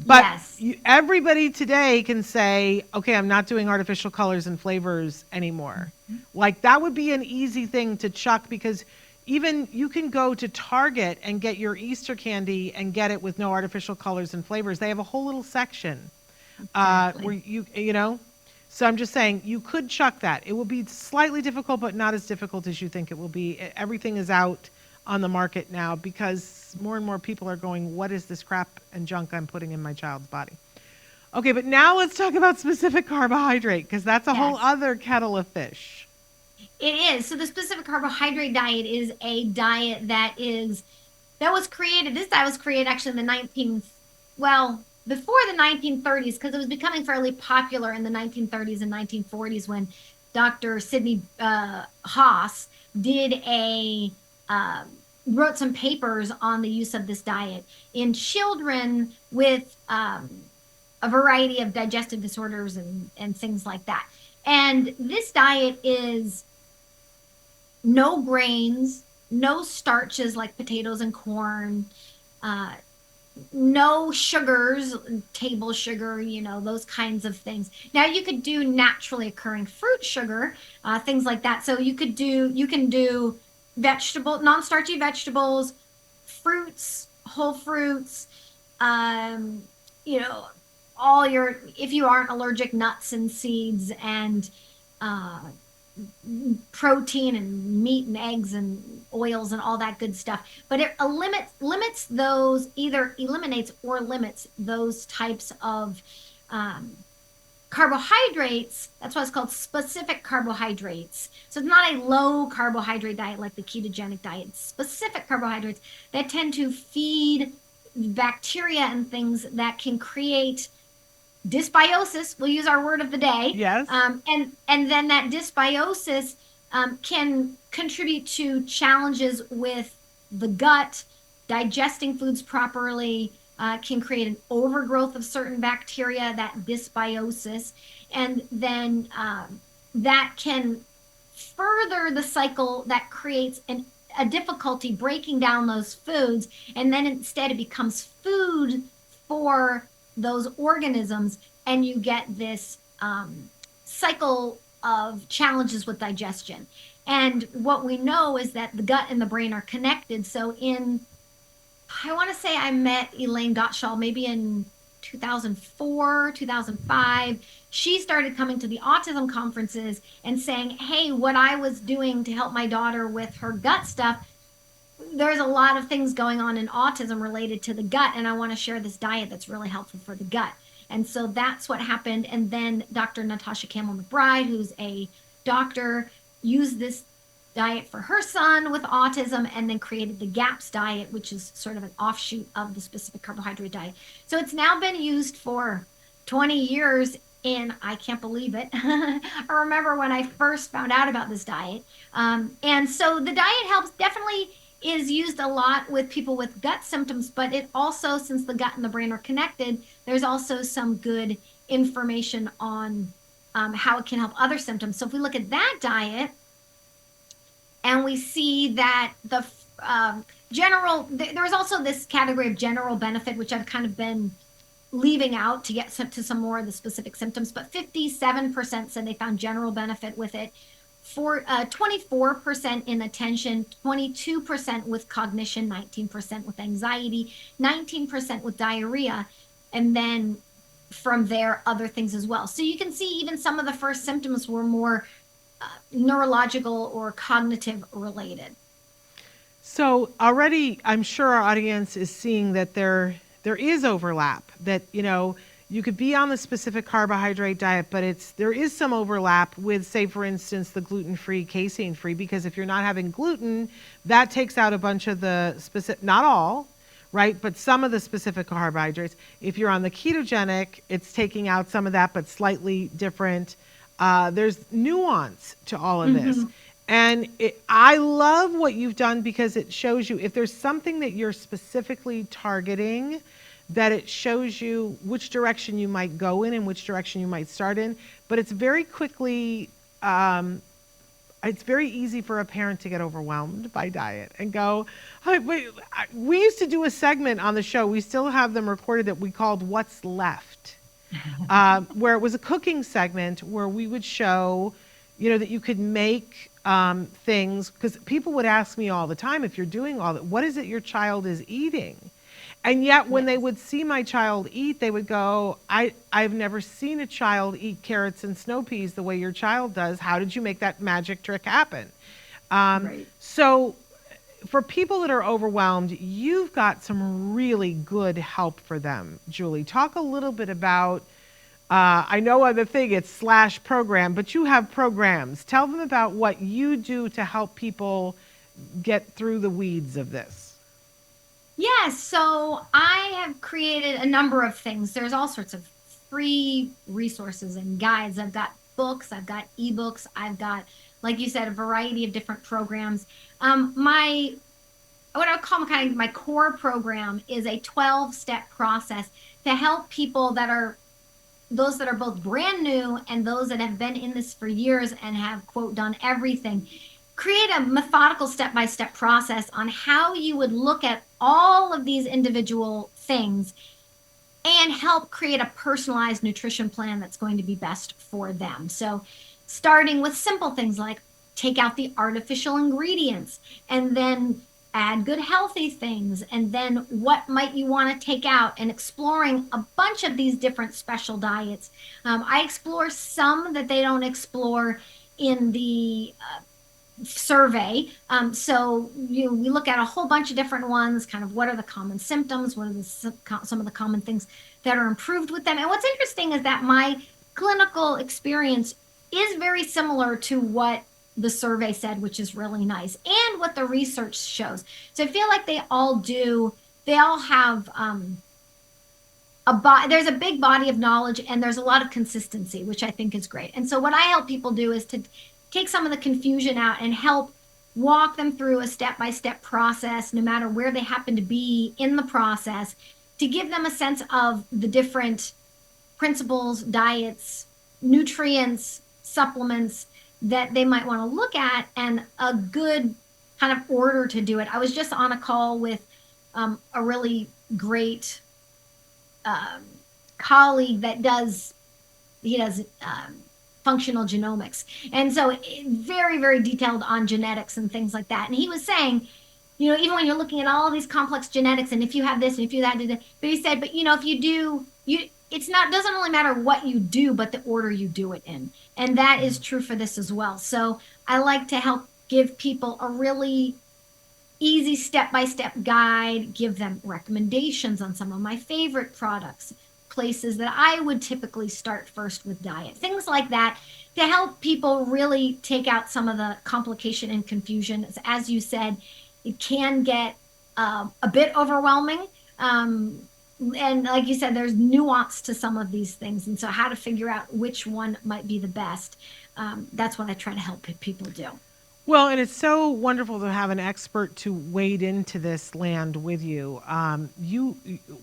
D: But
E: yes.
D: Everybody today can say, okay, I'm not doing artificial colors and flavors anymore. Like, that would be an easy thing to chuck, because even you can go to Target and get your Easter candy and get it with no artificial colors and flavors. They have a whole little section where you know. So I'm just saying, you could chuck that. It will be slightly difficult, but not as difficult as you think it will be. Everything is out on the market now, because more and more people are going, what is this crap and junk I'm putting in my child's body? Okay, but now let's talk about specific carbohydrate, because that's a whole other kettle of fish.
E: It is. So the specific carbohydrate diet is a diet that was created. This diet was created actually in the before the 1930s, because it was becoming fairly popular in the 1930s and 1940s when Dr. Sidney Haas wrote some papers on the use of this diet in children with a variety of digestive disorders and things like that. And this diet is no grains, no starches like potatoes and corn, no sugars, table sugar, those kinds of things. Now you could do naturally occurring fruit sugar, things like that. So you can do non-starchy vegetables, fruits, whole fruits, if you aren't allergic, nuts and seeds, and protein and meat and eggs and oils and all that good stuff. But it limits those, either eliminates or limits those types of carbohydrates. That's why it's called specific carbohydrates. So it's not a low carbohydrate diet like the ketogenic diet. It's specific carbohydrates that tend to feed bacteria and things that can create dysbiosis. We'll use our word of the day.
D: Yes.
E: And then that dysbiosis can contribute to challenges with the gut, digesting foods properly, can create an overgrowth of certain bacteria, that dysbiosis, and then that can further the cycle that creates a difficulty breaking down those foods, and then instead it becomes food for those organisms, and you get this cycle of challenges with digestion. And what we know is that the gut and the brain are connected. So I want to say I met Elaine Gottschall maybe in 2004, 2005. She started coming to the autism conferences and saying, hey, what I was doing to help my daughter with her gut stuff, there's a lot of things going on in autism related to the gut, and I want to share this diet that's really helpful for the gut. And so that's what happened. And then Dr. Natasha Campbell McBride, who's a doctor, used this diet for her son with autism, and then created the GAPS diet, which is sort of an offshoot of the specific carbohydrate diet. So it's now been used for 20 years, and I can't believe it. I remember when I first found out about this diet. And so the diet helps, definitely is used a lot with people with gut symptoms, but it also, since the gut and the brain are connected, there's also some good information on how it can help other symptoms. So if we look at that diet, and we see that the there's also this category of general benefit, which I've kind of been leaving out to get to some more of the specific symptoms, but 57% said they found general benefit with it. 24% in attention, 22% with cognition, 19% with anxiety, 19% with diarrhea, and then from there, other things as well. So you can see even some of the first symptoms were more neurological or cognitive related.
B: So already, I'm sure our audience is seeing that there is overlap, that, you could be on the specific carbohydrate diet, but there is some overlap with, say, for instance, the gluten-free, casein-free, because if you're not having gluten, that takes out a bunch of the specific, not all, right, but some of the specific carbohydrates. If you're on the ketogenic, it's taking out some of that, but slightly different. There's nuance to all of this. And I love what you've done, because it shows you if there's something that you're specifically targeting, that it shows you which direction you might go in and which direction you might start in. But it's very quickly, it's very easy for a parent to get overwhelmed by diet and go, we used to do a segment on the show. We still have them recorded that we called What's Left, where it was a cooking segment where we would show, that you could make things, because people would ask me all the time, if you're doing all that, what is it your child is eating? And yet when they would see my child eat, they would go, I've never seen a child eat carrots and snow peas the way your child does. How did you make that magic trick happen? Right. So for people that are overwhelmed, you've got some really good help for them. Julie, talk a little bit about, I know on the thing it's /program, but you have programs. Tell them about what you do to help people get through the weeds of this.
E: Yes, so I have created a number of things. There's all sorts of free resources and guides. I've got books, I've got ebooks, I've got, like you said, a variety of different programs. What I would call kind of my core program is a 12-step process to help people those that are both brand new and those that have been in this for years and have, quote, done everything. Create a methodical step-by-step process on how you would look at all of these individual things and help create a personalized nutrition plan that's going to be best for them. So starting with simple things like take out the artificial ingredients and then add good healthy things, and then what might you want to take out, and exploring a bunch of these different special diets. I explore some that they don't explore in the survey. So we look at a whole bunch of different ones, kind of what are the common symptoms, what are some of the common things that are improved with them. And what's interesting is that my clinical experience is very similar to what the survey said, which is really nice, and what the research shows. So I feel like they all have there's a big body of knowledge, and there's a lot of consistency, which I think is great. And so what I help people do is to take some of the confusion out and help walk them through a step-by-step process, no matter where they happen to be in the process, to give them a sense of the different principles, diets, nutrients, supplements that they might want to look at, and a good kind of order to do it. I was just on a call with a really great colleague that does functional genomics. And so very, very detailed on genetics and things like that. And he was saying, even when you're looking at all these complex genetics, and if you have this and if you have that, but he said, if you do, doesn't really matter what you do, but the order you do it in. And that is true for this as well. So I like to help give people a really easy step-by-step guide, give them recommendations on some of my favorite products, places that I would typically start first with diet. Things like that to help people really take out some of the complication and confusion. As you said, it can get a bit overwhelming. And like you said, there's nuance to some of these things. And so how to figure out which one might be the best, that's what I try to help people do.
B: Well, and it's so wonderful to have an expert to wade into this land with you.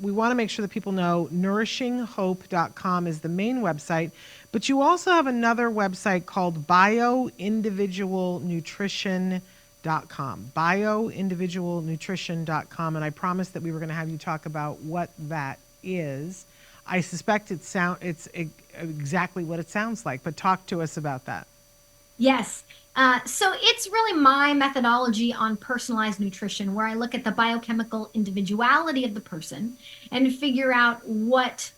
B: We want to make sure that people know nourishinghope.com is the main website, but you also have another website called bioindividualnutrition.com, bioindividualnutrition.com, and I promised that we were going to have you talk about what that is. I suspect it's exactly what it sounds like, but talk to us about that.
E: Yes. So it's really my methodology on personalized nutrition, where I look at the biochemical individuality of the person and figure out what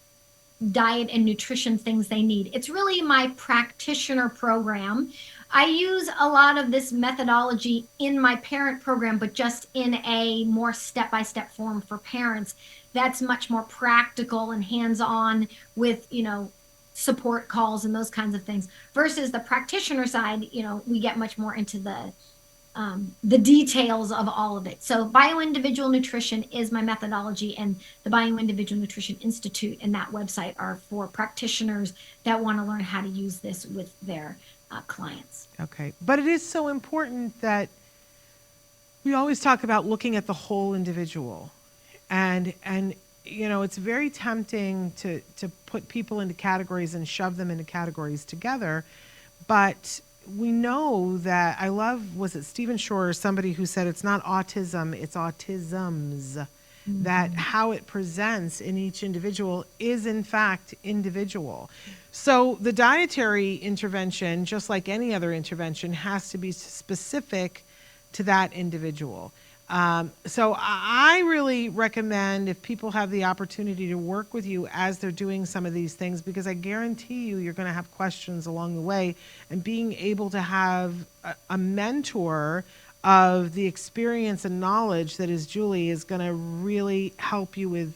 E: diet and nutrition things they need. It's really my practitioner program. I use a lot of this methodology in my parent program, but just in a more step-by-step form for parents. That's much more practical and hands-on with, support calls and those kinds of things, versus the practitioner side. We get much more into the details of all of it. So bioindividual nutrition is my methodology, and the Bioindividual Nutrition Institute and that website are for practitioners that want to learn how to use this with their clients.
B: Okay. But it is so important that we always talk about looking at the whole individual, and it's very tempting to put people into categories and shove them into categories together. But we know that, was it Stephen Shore or somebody who said it's not autism, it's autisms, mm-hmm. that how it presents in each individual is in fact individual. So the dietary intervention, just like any other intervention, has to be specific to that individual. So I really recommend, if people have the opportunity to work with you as they're doing some of these things, because I guarantee you're going to have questions along the way, and being able to have a mentor of the experience and knowledge that is Julie is going to really help you with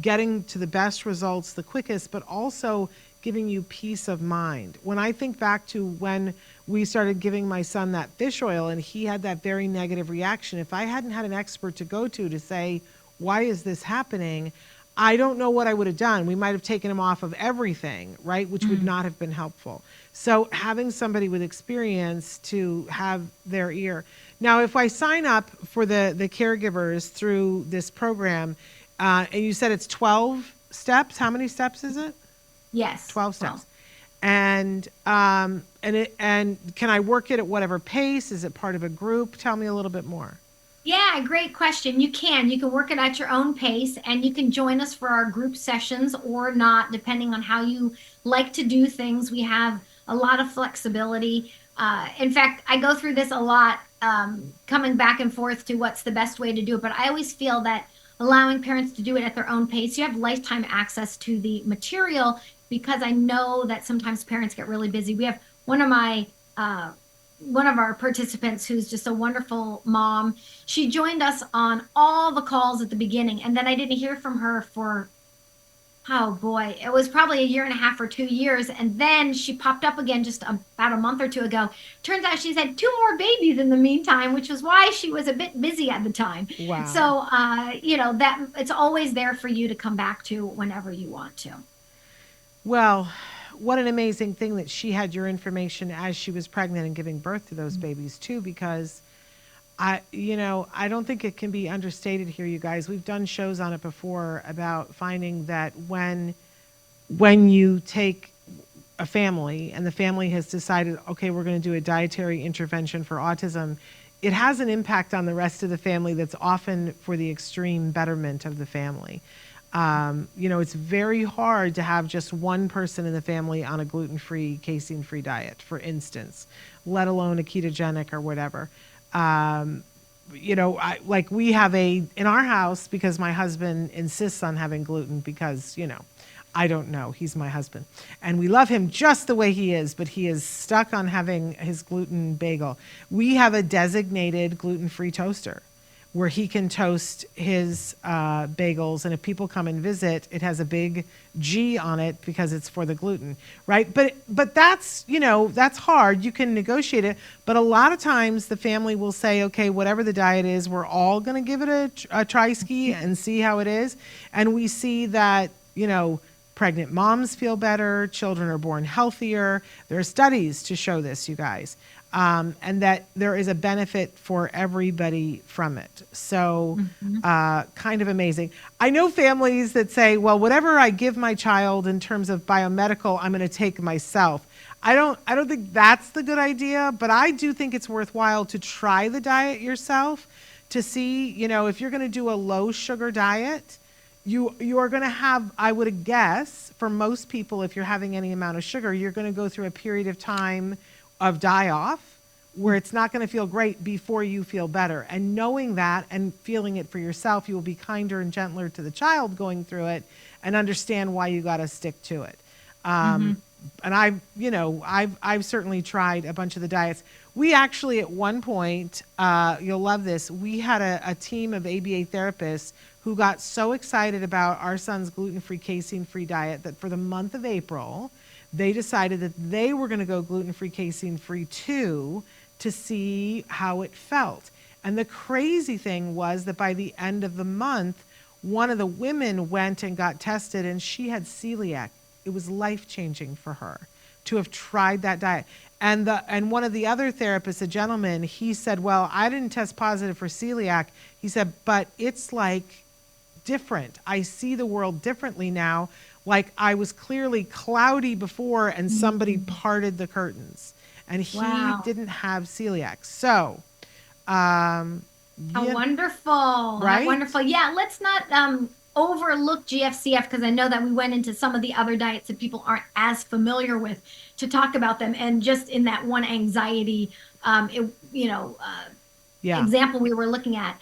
B: getting to the best results the quickest, but also giving you peace of mind. When I think back to when we started giving my son that fish oil and he had that very negative reaction, if I hadn't had an expert to go to say, why is this happening? I don't know what I would have done. We might have taken him off of everything, right? Which would not have been helpful. So having somebody with experience to have their ear. Now, if I sign up for the caregivers through this program, and you said it's 12 steps, how many steps is it?
E: Yes.
B: 12 steps. And can I work it at whatever pace? Is it part of a group? Tell me a little bit more.
E: Yeah, great question. You can work it at your own pace, and you can join us for our group sessions or not, depending on how you like to do things. We have a lot of flexibility. In fact, I go through this a lot, coming back and forth to what's the best way to do it. But I always feel that allowing parents to do it at their own pace, you have lifetime access to the material, because I know that sometimes parents get really busy. We have one of our participants who's just a wonderful mom. She joined us on all the calls at the beginning, and then I didn't hear from her for, it was probably a year and a half or 2 years. And then she popped up again just about a month or two ago. Turns out she's had 2 more babies in the meantime, which was why she was a bit busy at the time.
B: Wow.
E: So, that it's always there for you to come back to whenever you want to.
B: Well, what an amazing thing that she had your information as she was pregnant and giving birth to those babies too, because I don't think it can be understated here, you guys. We've done shows on it before about finding that when you take a family and the family has decided, okay, we're going to do a dietary intervention for autism, it has an impact on the rest of the family that's often for the extreme betterment of the family. It's very hard to have just one person in the family on a gluten-free, casein-free diet, for instance, let alone a ketogenic or whatever. We have in our house, because my husband insists on having gluten because, I don't know, he's my husband. And we love him just the way he is, but he is stuck on having his gluten bagel. We have a designated gluten-free toaster. where he can toast his bagels, and if people come and visit, it has a big G on it because it's for the gluten, right? But that's, that's hard. You can negotiate it, but a lot of times the family will say, okay, whatever the diet is, we're all going to give it a try-ski and see how it is. And we see that, pregnant moms feel better, children are born healthier. There are studies to show this, you guys. And that there is a benefit for everybody from it. So kind of amazing. I know families that say, well, whatever I give my child in terms of biomedical, I'm going to take myself. I don't think that's the good idea, but I do think it's worthwhile to try the diet yourself to see, if you're going to do a low sugar diet, you are going to have, I would guess, for most people, if you're having any amount of sugar, you're going to go through a period of time of die-off where it's not going to feel great before you feel better. And knowing that and feeling it for yourself, you will be kinder and gentler to the child going through it and understand why you got to stick to it. And I've certainly tried a bunch of the diets. We actually, at one point, you'll love this, we had a team of ABA therapists who got so excited about our son's gluten-free, casein-free diet that for the month of April, they decided that they were going to go gluten-free, casein-free too, to see how it felt. And the crazy thing was that by the end of the month, one of the women went and got tested and she had celiac. It was life-changing for her to have tried that diet. And one of the other therapists, a gentleman, he said, well, I didn't test positive for celiac. He said, but it's like different. I see the world differently now. Like I was clearly cloudy before and somebody parted the curtains. And he didn't have celiac. So,
E: wonderful.
B: Right?
E: Wonderful. Yeah, let's not overlook GFCF because I know that we went into some of the other diets that people aren't as familiar with to talk about them. And just in that one anxiety, example we were looking at,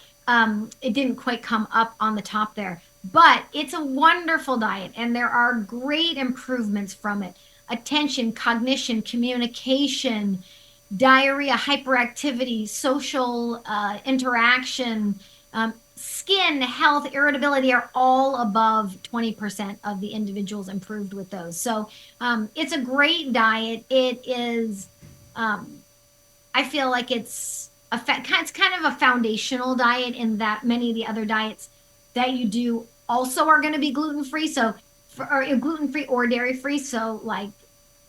E: it didn't quite come up on the top there. But it's a wonderful diet, and there are great improvements from it. Attention, cognition, communication, diarrhea, hyperactivity, social interaction, skin health, irritability are all above 20% of the individuals improved with those. So it's a great diet. It is, I feel like it's kind of a foundational diet in that many of the other diets that you do also are going to be gluten-free. So or gluten-free or dairy-free. So like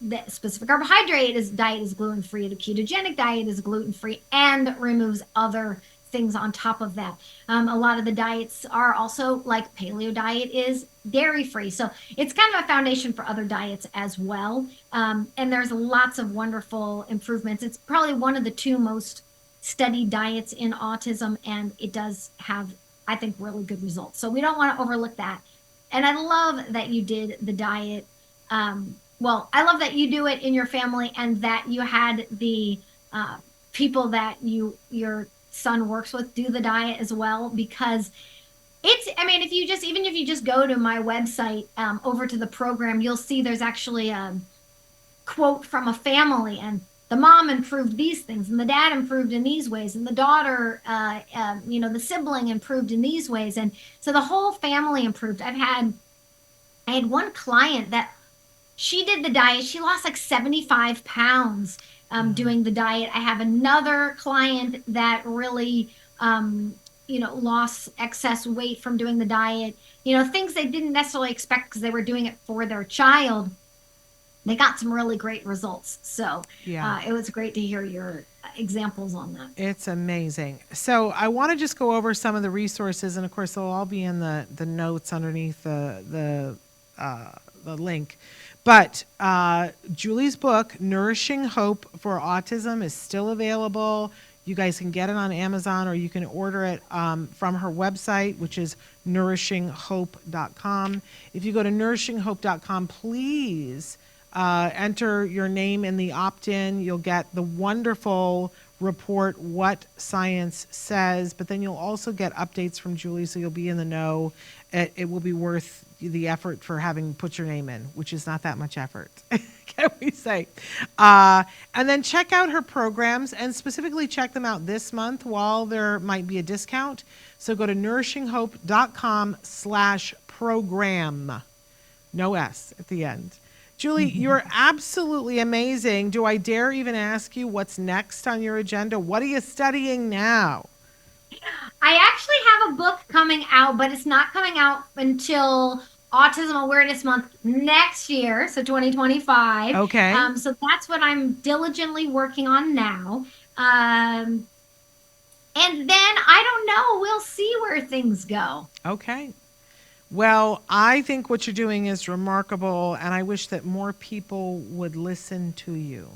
E: the specific carbohydrate diet is gluten-free. The ketogenic diet is gluten-free and removes other things on top of that. A lot of the diets are also, like paleo diet is dairy-free. So it's kind of a foundation for other diets as well. And there's lots of wonderful improvements. It's probably one of the two most studied diets in autism, and it does have, I think, really good results. So we don't want to overlook that. And I love that you did the diet. I love that you do it in your family and that you had the people that your son works with do the diet as well, because if you just go to my website, over to the program, you'll see there's actually a quote from a family, and the mom improved these things and the dad improved in these ways and the daughter, the sibling improved in these ways. And so the whole family improved. I had one client that she did the diet. She lost like 75 pounds doing the diet. I have another client that really, lost excess weight from doing the diet, things they didn't necessarily expect because they were doing it for their child. They got some really great results. So it was great to hear your examples on that.
B: It's amazing. So I want to just go over some of the resources, and of course they'll all be in the notes underneath the link. But Julie's book, Nourishing Hope for Autism, is still available. You guys can get it on Amazon, or you can order it from her website, which is nourishinghope.com. If you go to nourishinghope.com, please enter your name in the opt-in. You'll get the wonderful report, What Science Says, but then you'll also get updates from Julie, so you'll be in the know. It will be worth the effort for having put your name in, which is not that much effort. can we say? And then check out her programs, and specifically check them out this month while there might be a discount. So go to nourishinghope.com/program. No S at the end. Julie, you're absolutely amazing. Do I dare even ask you what's next on your agenda? What are you studying now?
E: I actually have a book coming out, but it's not coming out until Autism Awareness Month next year, so 2025.
B: Okay.
E: So that's what I'm diligently working on now. And then I don't know. We'll see where things go.
B: Okay. Well, I think what you're doing is remarkable, and I wish that more people would listen to you.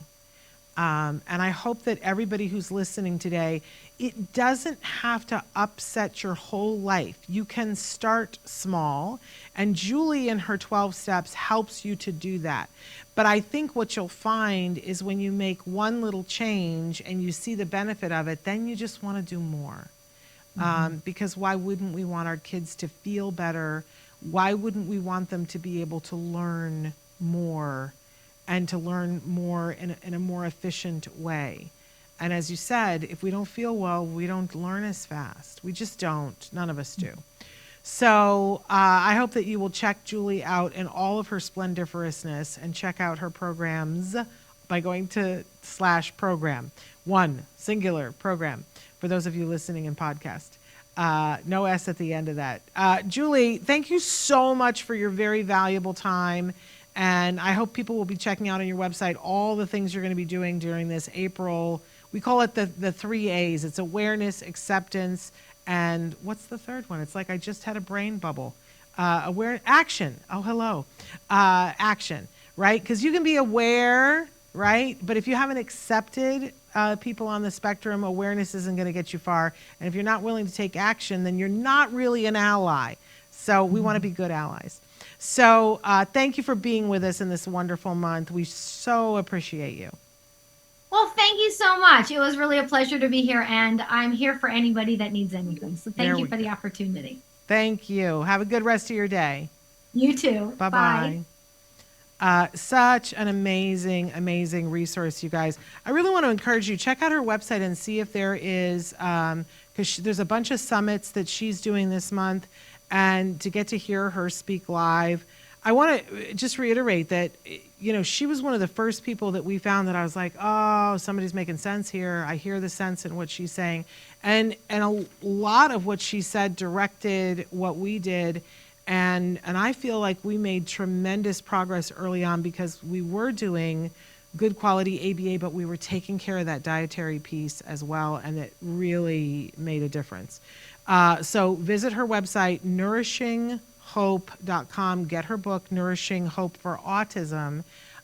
B: And I hope that everybody who's listening today, it doesn't have to upset your whole life. You can start small, and Julie in her 12 steps helps you to do that. But I think what you'll find is when you make one little change and you see the benefit of it, then you just want to do more. Because why wouldn't we want our kids to feel better? Why wouldn't we want them to be able to learn more and to learn more in a more efficient way? And as you said, if we don't feel well, we don't learn as fast. We just don't. None of us do. So I hope that you will check Julie out in all of her splendiferousness and check out her programs by going to /program. One, singular, program. For those of you listening in podcast. No S at the end of that. Julie, thank you so much for your very valuable time. And I hope people will be checking out on your website all the things you're going to be doing during this April. We call it the 3 A's. It's awareness, acceptance, and what's the third one? It's like I just had a brain bubble. Action. Oh, hello. Action, right? Because you can be aware, right? But if you haven't accepted people on the spectrum, awareness isn't going to get you far. And if you're not willing to take action, then you're not really an ally. So we want to be good allies. So thank you for being with us in this wonderful month. We so appreciate you.
E: Well, thank you so much. It was really a pleasure to be here, and I'm here for anybody that needs anything. So thank you for the opportunity.
B: Thank you. Have a good rest of your day.
E: You too.
B: Bye-bye. Such an amazing, amazing resource, you guys. I really want to encourage you, check out her website and see if there is, because there's a bunch of summits that she's doing this month, and to get to hear her speak live. I want to just reiterate that, she was one of the first people that we found that I was like, oh, somebody's making sense here. I hear the sense in what she's saying. And a lot of what she said directed what we did. And I feel like we made tremendous progress early on because we were doing good quality ABA, but we were taking care of that dietary piece as well, and it really made a difference. So visit her website, nourishinghope.com. Get her book, Nourishing Hope for Autism,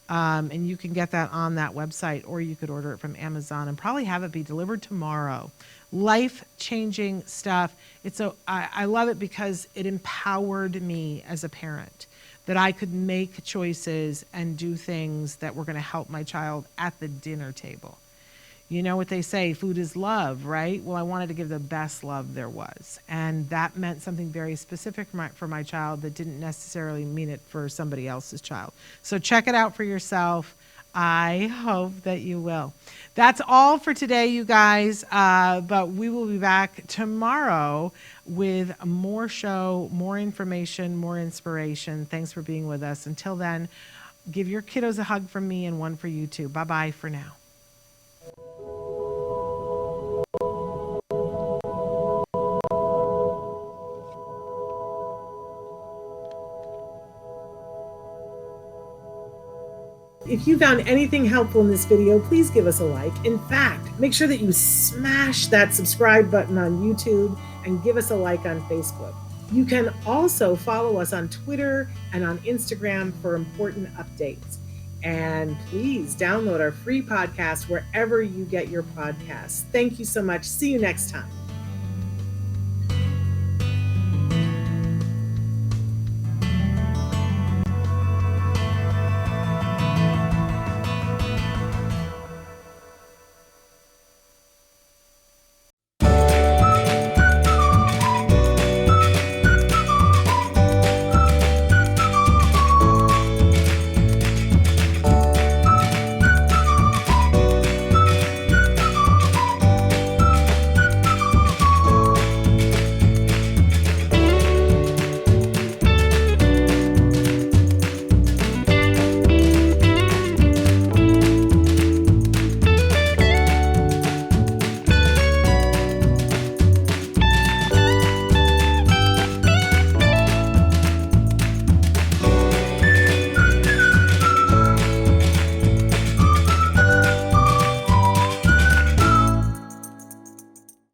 B: and you can get that on that website, or you could order it from Amazon and probably have it be delivered tomorrow. Life-changing stuff. I love it because it empowered me as a parent, that I could make choices and do things that were going to help my child at the dinner table. You know what they say, food is love, right? Well, I wanted to give the best love there was. And that meant something very specific for my child that didn't necessarily mean it for somebody else's child. So check it out for yourself. I hope that you will. That's all for today, you guys. But we will be back tomorrow with more show, more information, more inspiration. Thanks for being with us. Until then, give your kiddos a hug from me and one for you too. Bye-bye for now. If you found anything helpful in this video, please give us a like. In fact, make sure that you smash that subscribe button on YouTube and give us a like on Facebook. You can also follow us on Twitter and on Instagram for important updates. And please download our free podcast wherever you get your podcasts. Thank you so much. See you next time.